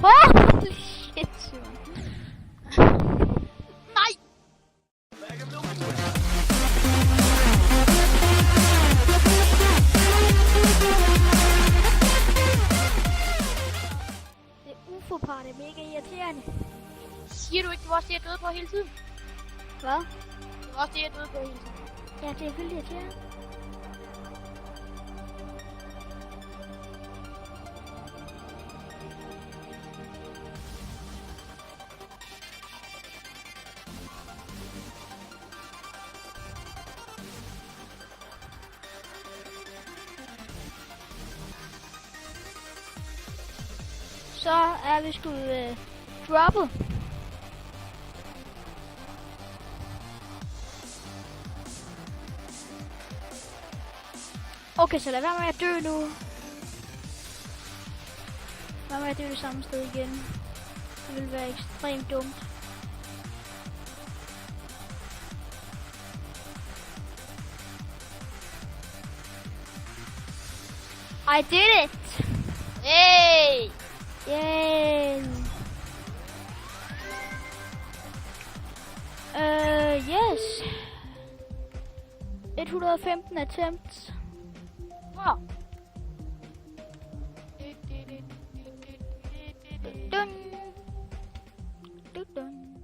Holy shit, man. Nej! Det er UFO-par, det er mega irriterende. Siger du ikke, det var også det, jeg døde på hele tiden? Hvad? Det var også det, jeg døde på hele tiden. Ja, det er vildt irriterende. Så er vi sgu droppet. Okay, så lad være med at dø nu. Lad være med at dø det samme sted igen. Det vil være ekstremt dumt. I did it! Hey! Yay! Yes. 115 attempts. Wow. Dun. Dun dun.